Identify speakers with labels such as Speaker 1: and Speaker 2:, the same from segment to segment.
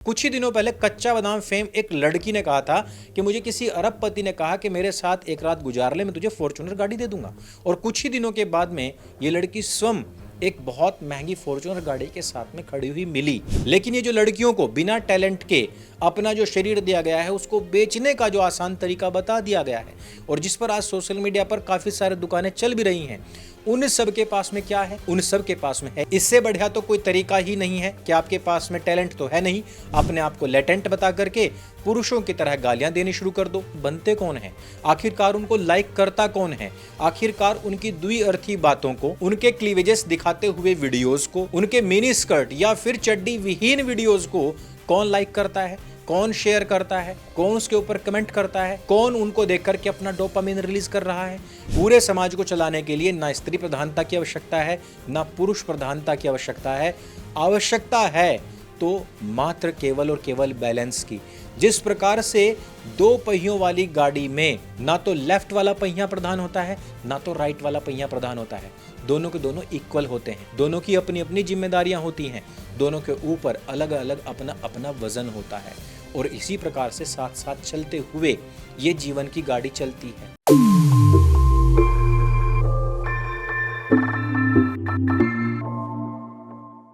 Speaker 1: कुछ ही दिनों पहले कच्चा बादाम फेम एक लड़की ने कहा था कि मुझे किसी अरबपति ने कहा कि मेरे साथ एक रात गुजार ले, मैं तुझे फॉर्च्यूनर गाड़ी दे दूंगा। और कुछ ही दिनों के बाद में ये लड़की स्वयं एक बहुत महंगी फॉर्च्यूनर गाड़ी के साथ में खड़ी हुई मिली। लेकिन ये जो लड़कियों को बिना टैलेंट के अपना जो शरीर दिया गया है उसको बेचने का जो आसान तरीका बता दिया गया है और जिस पर आज सोशल मीडिया पर काफी सारी दुकानें चल भी रही हैं, उन सब के पास में क्या है? उन सब के पास में है इससे बढ़िया तो कोई तरीका ही नहीं है कि आपके पास में टैलेंट तो है नहीं, अपने आप को लेटेंट बता करके पुरुषों की तरह गालियां देनी शुरू कर दो। बनते कौन है? आखिरकार उनको लाइक करता कौन है? आखिरकार उनकी द्विअर्थी बातों को, उनके क्लीवेजेस दिखाते हुए वीडियोस को, उनके मिनी स्कर्ट या फिर चड्डी विहीन वीडियोस को कौन लाइक करता है? कौन शेयर करता है? कौन उसके ऊपर कमेंट करता है? कौन उनको देख करके अपना डोपामिन रिलीज कर रहा है? पूरे समाज को चलाने के लिए ना स्त्री प्रधानता की आवश्यकता है, ना पुरुष प्रधानता की आवश्यकता है। आवश्यकता है तो मात्र केवल और केवल बैलेंस की। जिस प्रकार से दो पहियों वाली गाड़ी में ना तो लेफ्ट वाला पहिया प्रधान होता है, ना तो राइट वाला पहिया प्रधान होता है, दोनों के दोनों इक्वल होते हैं, दोनों की अपनी अपनी जिम्मेदारियां होती हैं, दोनों के ऊपर अलग अलग अपना अपना वजन होता है और इसी प्रकार से साथ साथ चलते हुए ये जीवन की गाड़ी चलती है।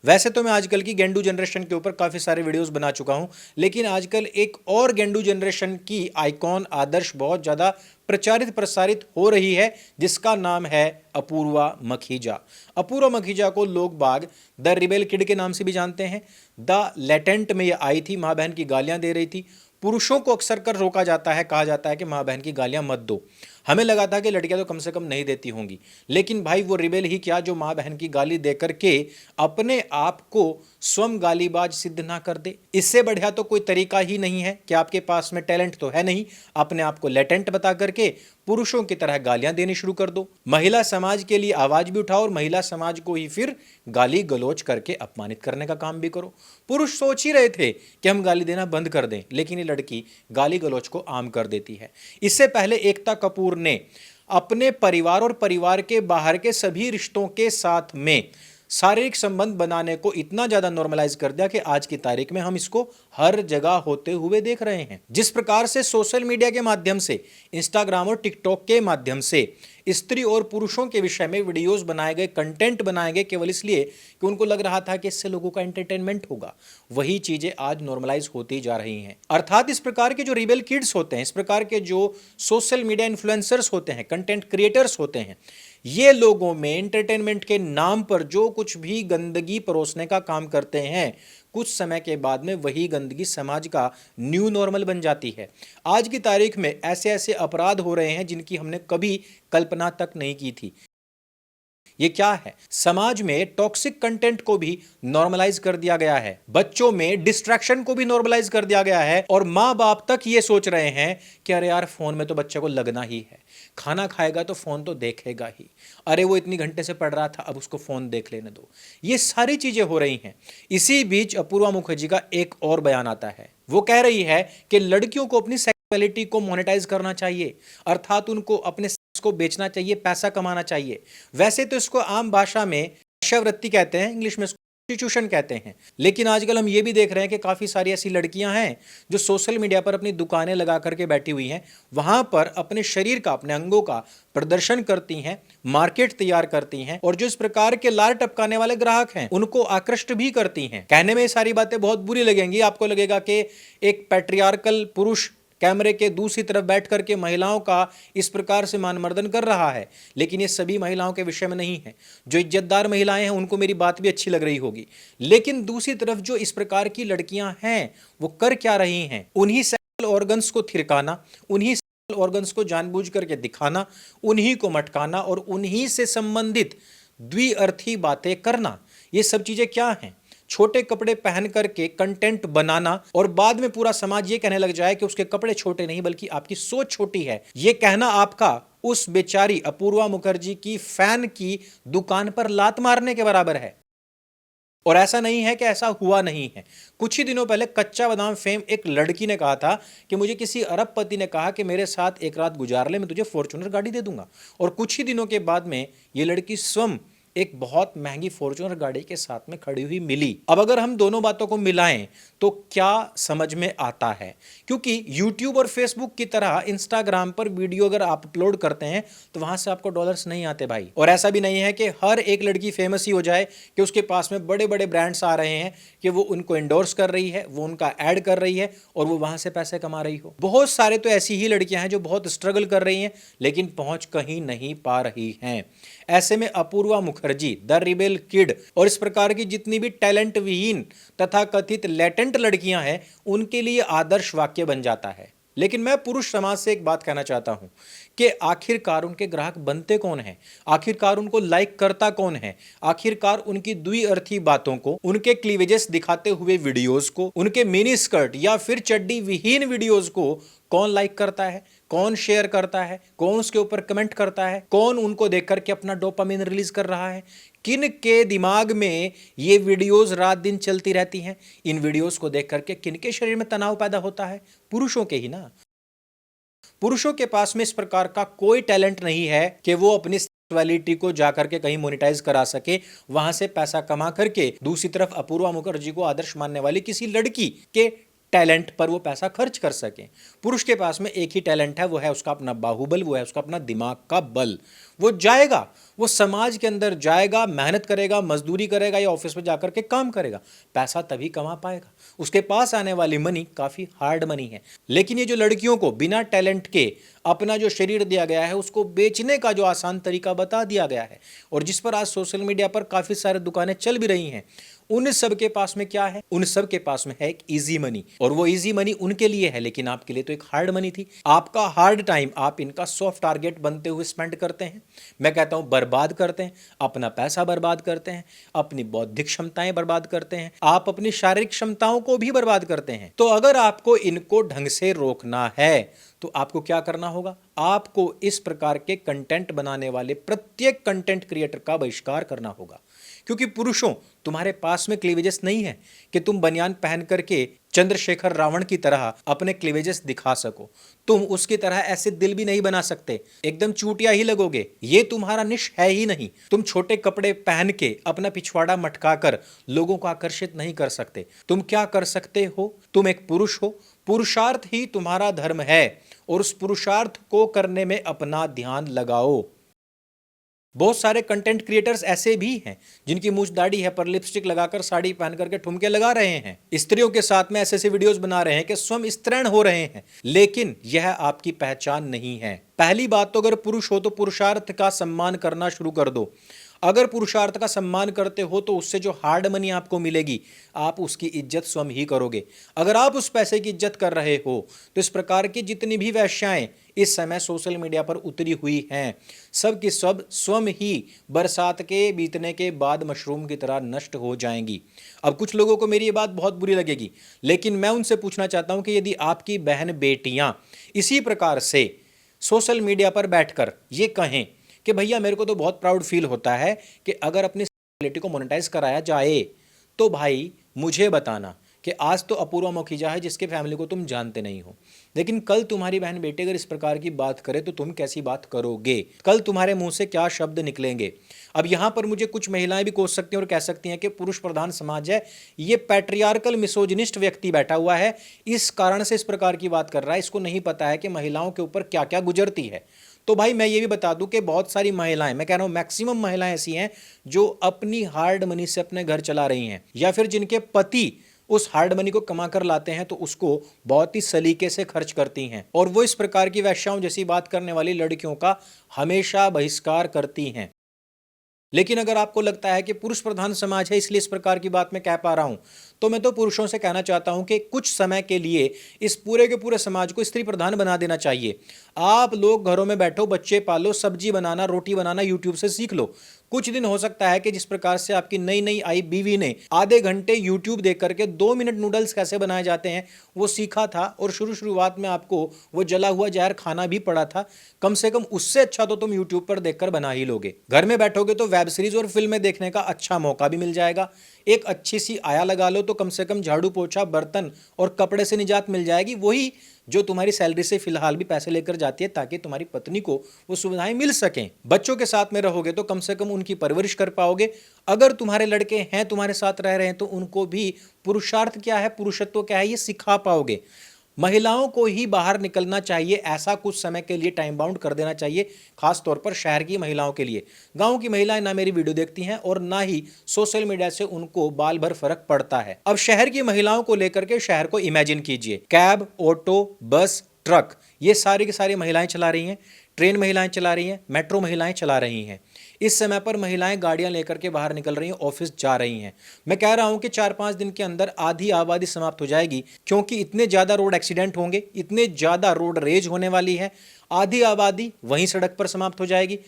Speaker 1: वैसे तो मैं आजकल की गेंडू जनरेशन के ऊपर काफी सारे वीडियोस बना चुका हूं, लेकिन आजकल एक और गेंडू जनरेशन की आइकॉन आदर्श बहुत ज्यादा प्रचारित प्रसारित हो रही है, जिसका नाम है अपूर्वा मखीजा। अपूर्वा मखीजा को लोग बाग द रिबेल किड के नाम से भी जानते हैं। द लेटेंट में ये आई थी, माँ बहन की गालियां दे रही थी। पुरुषों को अक्सर कर रोका जाता है, कहा जाता है कि माँ बहन की गालियां मत दो। हमें लगा था कि लड़कियां तो कम से कम नहीं देती होंगी, लेकिन भाई वो रिबेल ही क्या जो माँ बहन की गाली देकर के अपने आप को स्वयं गालीबाज सिद्ध ना कर दे। इससे बढ़िया तो कोई तरीका ही नहीं है कि आपके पास में टैलेंट तो है नहीं, अपने आप को लेटेंट बता करके पुरुषों की तरह गालियां देनी शुरू कर दो। महिला समाज के लिए आवाज भी उठाओ और महिला समाज को ही फिर गाली गलौज करके अपमानित करने का काम भी करो। पुरुष सोच ही रहे थे कि हम गाली देना बंद कर दें, लेकिन ये लड़की गाली गलौज को आम कर देती है। इससे पहले एकता कपूर ने अपने परिवार और परिवार के बाहर के सभी रिश्तों के साथ में शारीरिक संबंध बनाने को इतना ज्यादा नॉर्मलाइज कर दिया कि आज की तारीख में हम इसको हर जगह होते हुए देख रहे हैं। जिस प्रकार से सोशल मीडिया के माध्यम से, इंस्टाग्राम और टिकटॉक के माध्यम से स्त्री और पुरुषों के विषय में वीडियोस बनाए गए, कंटेंट बनाए गए केवल इसलिए कि उनको लग रहा था कि इससे लोगों का एंटरटेनमेंट होगा, वही चीजें आज नॉर्मलाइज होती जा रही हैं। अर्थात इस प्रकार के जो रिबेल किड्स होते हैं, इस प्रकार के जो सोशल मीडिया इन्फ्लुएंसर्स होते हैं, कंटेंट क्रिएटर्स होते हैं, ये लोगों में एंटरटेनमेंट के नाम पर जो कुछ भी गंदगी परोसने का काम करते हैं, कुछ समय के बाद में वही गंदगी समाज का न्यू नॉर्मल बन जाती है। आज की तारीख में ऐसे ऐसे अपराध हो रहे हैं जिनकी हमने कभी कल्पना तक नहीं की थी। ये क्या है? समाज में टॉक्सिक कंटेंट को भी नॉर्मलाइज कर दिया गया है, बच्चों में डिस्ट्रैक्शन को भी नॉर्मलाइज कर दिया गया है और माँ बाप तक ये सोच रहे हैं कि अरे यार फोन में तो बच्चे को लगना ही है, खाना खाएगा तो फोन तो देखेगा ही, अरे वो इतनी घंटे से पढ़ रहा था अब उसको फोन देख लेने दो। ये सारी चीजें हो रही हैं। इसी बीच अपूर्वा मुखर्जी का एक और बयान आता है। वो कह रही है कि लड़कियों को अपनी सेक्सुअलिटी को मोनेटाइज करना चाहिए, अर्थात उनको अपने को बेचना चाहिए, पैसा कमाना चाहिए। वैसे तो इसको आम भाषा में वेश्यावृत्ति कहते हैं, इंग्लिश में इसको प्रोस्टिट्यूशन कहते हैं, लेकिन आजकल हम ये भी देख रहे हैं कि काफी सारी ऐसी लड़कियां हैं जो सोशल मीडिया पर अपनी दुकानें लगा करके बैठी हुई हैं, वहां पर अपने शरीर का, अपने अंगों का प्रदर्शन करती हैं, मार्केट तैयार करती हैं और जो इस प्रकार के लार टपकाने वाले ग्राहक हैं उनको आकृष्ट भी करती हैं। कहने में ये सारी बातें बहुत बुरी लगेंगी, आपको लगेगा कि एक पैट्रियार्कल पुरुष कैमरे के दूसरी तरफ बैठ करके महिलाओं का इस प्रकार से मानमर्दन कर रहा है, लेकिन ये सभी महिलाओं के विषय में नहीं है। जो इज्जतदार महिलाएं हैं उनको मेरी बात भी अच्छी लग रही होगी, लेकिन दूसरी तरफ जो इस प्रकार की लड़कियां हैं वो कर क्या रही हैं? उन्हीं सेक्सुअल ऑर्गन्स को थिरकाना, उन्हीं सेक्सुअल ऑर्गन्स को जानबूझ करके दिखाना, उन्हीं को मटकाना और उन्हीं से संबंधित द्विअर्थी बातें करना। ये सब चीजें क्या हैं? छोटे कपड़े पहन करके कंटेंट बनाना और बाद में पूरा समाज ये कहने लग जाए कि उसके कपड़े छोटे नहीं बल्कि आपकी सोच छोटी है। ये कहना आपका उस बेचारी अपूर्वा मुखर्जी की फैन की दुकान पर लात मारने के बराबर है। और ऐसा नहीं है कि ऐसा हुआ नहीं है। कुछ ही दिनों पहले कच्चा बादाम फेम एक लड़की ने कहा था कि मुझे किसी अरबपति ने कहा कि मेरे साथ एक रात गुजार ले, मैं तुझे फॉर्च्यूनर गाड़ी दे दूंगा। और कुछ ही दिनों के बाद में ये लड़की स्वयं एक बहुत महंगी फॉर्च्यूनर गाड़ी के साथ में खड़ी हुई मिली। अब अगर हम दोनों बातों को मिलाएं तो क्या समझ में आता है? क्योंकि YouTube और Facebook की तरह इंस्टाग्राम पर वीडियो अगर आप अपलोड करते हैं तो वहां से आपको डॉलर्स नहीं आते भाई। और ऐसा भी नहीं है कि हर एक लड़की फेमस ही हो जाए कि उसके पास में बड़े बड़े ब्रांड्स आ रहे हैं कि वो उनको इंडोर्स कर रही है, वो उनका ऐड कर रही है और वो वहां से पैसे कमा रही हो। बहुत सारे तो ऐसी ही लड़कियां हैं जो बहुत स्ट्रगल कर रही हैं लेकिन पहुंच कहीं नहीं पा रही हैं। ऐसे में Apurva Mukherjee, the rebel kid और इस प्रकार की जितनी भी टैलेंट विहीन तथा कथित लेटेंट लड़कियां हैं उनके लिए आदर्श वाक्य बन जाता है। लेकिन मैं पुरुष समाज से एक बात कहना चाहता हूं कि आखिरकार उनके ग्राहक बनते कौन हैं? आखिरकार उनको लाइक करता कौन है? आखिरकार उनकी द्विअर्थी बातों को, उनके क्लीवेजेस दिखाते हुए वीडियोस को, उनके मिनी स्कर्ट या फिर चड्डी विहीन वीडियोस को कौन लाइक करता है? कौन शेयर करता है? कौन उसके ऊपर कमेंट करता है? कौन उनको देख करके अपना डोपामिन रिलीज कर रहा है? किन के दिमाग में ये वीडियोस रात दिन चलती रहती हैं? इन वीडियोस को देख करके किन के शरीर में तनाव पैदा होता है? पुरुषों के ही ना। पुरुषों के पास में इस प्रकार का कोई टैलेंट नहीं है कि वो अपनी सेक्सुअलिटी को जाकर के कहीं मोनेटाइज करा सके, वहां से पैसा कमा करके दूसरी तरफ अपूर्वा मुखर्जी को आदर्श मानने वाली किसी लड़की के टैलेंट पर वो पैसा खर्च कर सके। पुरुष के पास में एक ही टैलेंट है, वो है उसका अपना बाहुबल, वो है उसका अपना दिमाग का बल। वो जाएगा, वो समाज के अंदर जाएगा, मेहनत करेगा, मजदूरी करेगा या ऑफिस में जाकर के काम करेगा, पैसा तभी कमा पाएगा। उसके पास आने वाली मनी काफी हार्ड मनी है। लेकिन ये जो लड़कियों को बिना टैलेंट के अपना जो शरीर दिया गया है उसको बेचने का जो आसान तरीका बता दिया गया है और जिस पर आज सोशल मीडिया पर काफी सारी दुकानें चल भी रही हैं, उन सब के पास में क्या है? उन सब के पास में है एक इजी मनी। और वो इजी मनी उनके लिए है लेकिन आपके लिए तो एक हार्ड मनी थी। आपका हार्ड टाइम आप इनका सॉफ्ट टारगेट बनते हुए स्पेंड करते हैं। मैं कहता हूं बर्बाद करते हैं, अपना पैसा बर्बाद करते हैं, अपनी बौद्धिक क्षमताएं बर्बाद करते हैं, आप अपनी शारीरिक क्षमताओं को भी बर्बाद करते हैं। तो अगर आपको इनको ढंग से रोकना है तो आपको क्या करना होगा? आपको इस प्रकार के कंटेंट बनाने वाले प्रत्येक कंटेंट क्रिएटर का बहिष्कार करना होगा। क्योंकि पुरुषों, तुम्हारे पास में क्लीवेजेस नहीं है कि तुम बनियान पहन करके चंद्रशेखर रावण की तरह अपने क्लीवेजेस दिखा सको। तुम उसकी तरह ऐसे दिल भी नहीं बना सकते, एकदम चूटिया ही लगोगे। ये तुम्हारा निश है ही नहीं। तुम छोटे कपड़े पहन के अपना पिछवाड़ा मटका कर लोगों को आकर्षित नहीं कर सकते। तुम क्या कर सकते हो? तुम एक पुरुष हो, पुरुषार्थ ही तुम्हारा धर्म है और उस पुरुषार्थ को करने में अपना ध्यान लगाओ। बहुत सारे कंटेंट क्रिएटर्स ऐसे भी हैं जिनकी मूछ दाढ़ी है पर लिपस्टिक लगाकर साड़ी पहन करके ठुमके लगा रहे हैं, स्त्रियों के साथ में ऐसे ऐसे वीडियोस बना रहे हैं कि स्वयं स्त्रीण हो रहे हैं, लेकिन यह आपकी पहचान नहीं है। पहली बात तो अगर पुरुष हो तो पुरुषार्थ का सम्मान करना शुरू कर दो। अगर पुरुषार्थ का सम्मान करते हो तो उससे जो हार्ड मनी आपको मिलेगी आप उसकी इज्जत स्वयं ही करोगे। अगर आप उस पैसे की इज्जत कर रहे हो तो इस प्रकार की जितनी भी वेश्याएं इस समय सोशल मीडिया पर उतरी हुई हैं, सब की सब स्वयं ही बरसात के बीतने के बाद मशरूम की तरह नष्ट हो जाएंगी। अब कुछ लोगों को मेरी ये बात बहुत बुरी लगेगी, लेकिन मैं उनसे पूछना चाहता हूं कि यदि आपकी बहन बेटियां इसी प्रकार से सोशल मीडिया पर बैठकर ये कहें कि भैया मेरे को तो बहुत प्राउड फील होता है कि अगर अपनी सेक्सुअलिटी को मोनेटाइज कराया जाए, तो भाई मुझे बताना कि आज तो अपूर्वा मुखीजा है जिसके फैमिली को तुम जानते नहीं हो, लेकिन कल तुम्हारी बहन बेटे अगर इस प्रकार की बात करे तो तुम कैसी बात करोगे? कल तुम्हारे मुंह से क्या शब्द निकलेंगे? अब यहां पर मुझे कुछ महिलाएं भी कोस सकती हैं और कह सकती हैं कि पुरुष प्रधान समाज है, ये पैट्रियार्कल मिसोजिनिस्ट व्यक्ति बैठा हुआ है, इस कारण से इस प्रकार की बात कर रहा है, इसको नहीं पता है कि महिलाओं के ऊपर क्या क्या गुजरती है। तो भाई मैं ये भी बता दूं कि बहुत सारी महिलाएं, मैं कह रहा हूं मैक्सिमम महिलाएं ऐसी हैं जो अपनी हार्ड मनी से अपने घर चला रही हैं, या फिर जिनके पति उस हार्ड मनी को कमा कर लाते हैं तो उसको बहुत ही सलीके से खर्च करती हैं, और वो इस प्रकार की वेश्याओं जैसी बात करने वाली लड़कियों का हमेशा बहिष्कार करती हैं। लेकिन अगर आपको लगता है कि पुरुष प्रधान समाज है इसलिए इस प्रकार की बात मैं कह पा रहा हूं, तो मैं तो पुरुषों से कहना चाहता हूं कि कुछ समय के लिए इस पूरे के पूरे समाज को स्त्री प्रधान बना देना चाहिए। आप लोग घरों में बैठो, बच्चे पालो, सब्जी बनाना, रोटी बनाना यूट्यूब से सीख लो। कुछ दिन हो सकता है कि जिस प्रकार से आपकी नई नई आई बीवी ने आधे घंटे यूट्यूब देख करके 2 मिनट नूडल्स कैसे बनाए जाते हैं वो सीखा था, और शुरुआत में आपको वो जला हुआ जहर खाना भी पड़ा था, कम से कम उससे अच्छा तो तुम यूट्यूब पर देखकर बना ही लोगे। घर में बैठोगे तो वेब सीरीज और फिल्में देखने का अच्छा मौका भी मिल जाएगा। एक अच्छी सी आया लगा लो तो कम से कम झाड़ू पोछा, बर्तन और कपड़े से निजात मिल जाएगी, वही जो तुम्हारी सैलरी से फिलहाल भी पैसे लेकर जाती है, ताकि तुम्हारी पत्नी को वो सुविधाएं मिल सकें। बच्चों के साथ में रहोगे तो कम से कम उनकी परवरिश कर पाओगे। अगर तुम्हारे लड़के हैं तुम्हारे साथ रह रहे हैं तो उनको भी पुरुषार्थ क्या है, पुरुषत्व क्या है, ये सिखा पाओगे। महिलाओं को ही बाहर निकलना चाहिए, ऐसा कुछ समय के लिए टाइम बाउंड कर देना चाहिए, खास तौर पर शहर की महिलाओं के लिए। गांव की महिलाएं ना मेरी वीडियो देखती हैं और ना ही सोशल मीडिया से उनको बाल भर फर्क पड़ता है। अब शहर की महिलाओं को लेकर के शहर को इमेजिन कीजिए। कैब, ऑटो, बस, ट्रक, ये सारी की सारी महिलाएं चला रही हैं। ट्रेन महिलाएं चला रही हैं, मेट्रो महिलाएं चला रही हैं। इस समय पर महिलाएं गाड़ियां लेकर के बाहर निकल रही हैं, ऑफिस जा रही हैं। मैं कह रहा हूं कि 4-5 दिन के अंदर आधी आबादी समाप्त हो जाएगी, क्योंकि इतने ज्यादा रोड एक्सीडेंट होंगे, इतने ज्यादा रोड रेज होने वाली है। आधी आबादी वहीं सड़क पर समाप्त हो जाएगी।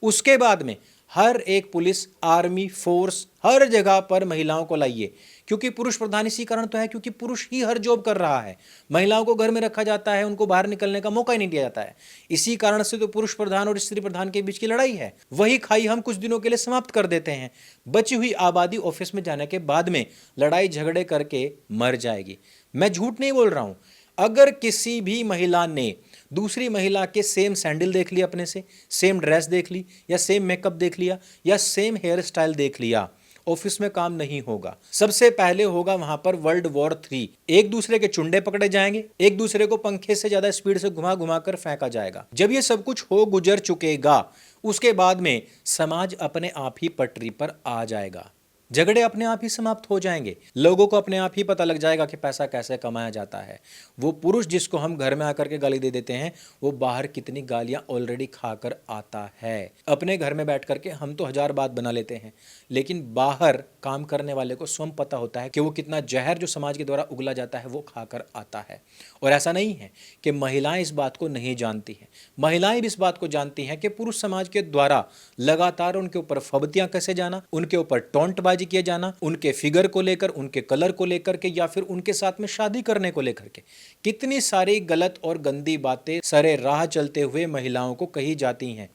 Speaker 1: उसके बाद में हर एक पुलिस, आर्मी, फोर्स, हर जगह पर महिलाओं को लाइए, क्योंकि पुरुष प्रधान इसी कारण तो है क्योंकि पुरुष ही हर जॉब कर रहा है। महिलाओं को घर में रखा जाता है, उनको बाहर निकलने का मौका ही नहीं दिया जाता है। इसी कारण से तो पुरुष प्रधान और स्त्री प्रधान के बीच की लड़ाई है। वही खाई हम कुछ दिनों के लिए समाप्त कर देते हैं। बची हुई आबादी ऑफिस में जाने के बाद में लड़ाई झगड़े करके मर जाएगी। मैं झूठ नहीं बोल रहा हूं। अगर किसी भी महिला ने दूसरी महिला के सेम सैंडल देख लिया, अपने से सेम ड्रेस देख ली, या सेम मेकअप देख लिया, या सेम हेयर स्टाइल देख लिया, ऑफिस में काम नहीं होगा। सबसे पहले होगा वहां पर वर्ल्ड वॉर 3। एक दूसरे के चुंडे पकड़े जाएंगे, एक दूसरे को पंखे से ज्यादा स्पीड से घुमा घुमा कर फेंका जाएगा। जब ये सब कुछ हो गुजर चुकेगा, उसके बाद में समाज अपने आप ही पटरी पर आ जाएगा। झगड़े अपने आप ही समाप्त हो जाएंगे। लोगों को अपने आप ही पता लग जाएगा कि पैसा कैसे कमाया जाता है। वो पुरुष जिसको हम घर में आकर के गाली दे देते हैं, वो बाहर कितनी गालियां ऑलरेडी खाकर आता है। अपने घर में बैठ करके हम तो 1000 बात बना लेते हैं, लेकिन बाहर काम करने वाले को स्वयं पता होता है कि वो कितना जहर जो समाज के द्वारा उगला जाता है वो खाकर आता है। और ऐसा नहीं है कि महिलाएं इस बात को नहीं जानती हैं। महिलाएं भी इस बात को जानती हैं कि पुरुष समाज के द्वारा लगातार उनके ऊपर फबतियां कैसे जाना, उनके ऊपर टोंटबाजी किया जाना, उनके फिगर को लेकर, उनके कलर को लेकर के, या फिर उनके साथ में शादी करने को लेकर के कितनी सारी गलत और गंदी बातें सरे राह चलते हुए महिलाओं को कही जाती हैं।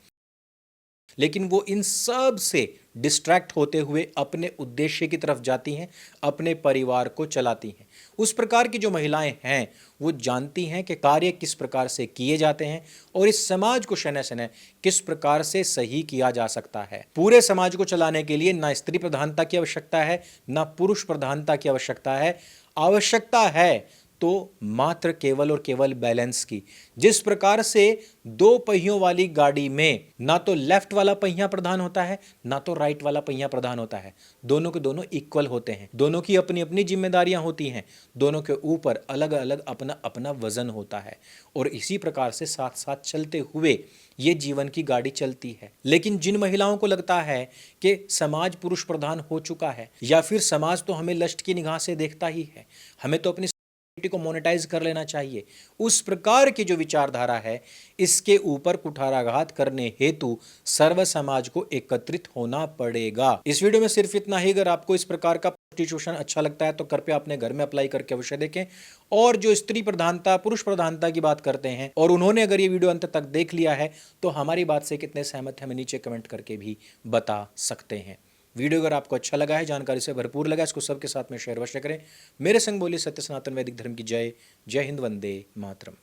Speaker 1: लेकिन वो इन सब से डिस्ट्रैक्ट होते हुए अपने उद्देश्य की तरफ जाती हैं, अपने परिवार को चलाती हैं। उस प्रकार की जो महिलाएं हैं वो जानती हैं कि कार्य किस प्रकार से किए जाते हैं और इस समाज को शनय शनय किस प्रकार से सही किया जा सकता है। पूरे समाज को चलाने के लिए ना स्त्री प्रधानता की आवश्यकता है, ना पुरुष प्रधानता की आवश्यकता है। आवश्यकता है तो मात्र केवल और केवल बैलेंस की। जिस प्रकार से 2 पहियों वाली गाड़ी में ना तो लेफ्ट वाला पहिया प्रधान होता है, ना तो राइट वाला पहिया प्रधान होता है। दोनों के दोनों इक्वल होते हैं, दोनों की अपनी अपनी जिम्मेदारियां होती हैं, दोनों के ऊपर अलग अलग अपना अपना वजन होता है। और इसी प्रकार से साथ साथ चलते हुए ये जीवन की गाड़ी चलती है। लेकिन जिन महिलाओं को लगता है कि समाज पुरुष प्रधान हो चुका है, या फिर समाज तो हमें लस्ट की निगाह से देखता ही है, हमें तो अपनी को मोनेटाइज कर लेना चाहिए, उस प्रकार की जो विचारधारा है, इसके ऊपर कुठाराघात करने हेतु सर्व समाज को एकत्रित होना पड़ेगा। इस वीडियो में सिर्फ इतना ही। अगर आपको इस प्रकार का कॉन्स्टिट्यूशन अच्छा लगता है तो कृपया अपने घर में अप्लाई करके अवश्य देखें। और जो स्त्री प्रधानता, पुरुष प्रधानता की बात करते हैं और उन्होंने अगर ये वीडियो अंत तक देख लिया है तो हमारी बात से कितने सहमत हैं, हमें नीचे कमेंट करके भी बता सकते हैं। वीडियो अगर आपको अच्छा लगा है, जानकारी से भरपूर लगा, इसको सबके साथ में शेयर अवश्य करें। मेरे संग बोलिए सत्य सनातन वैदिक धर्म की जय। जय हिंद, वंदे मातरम।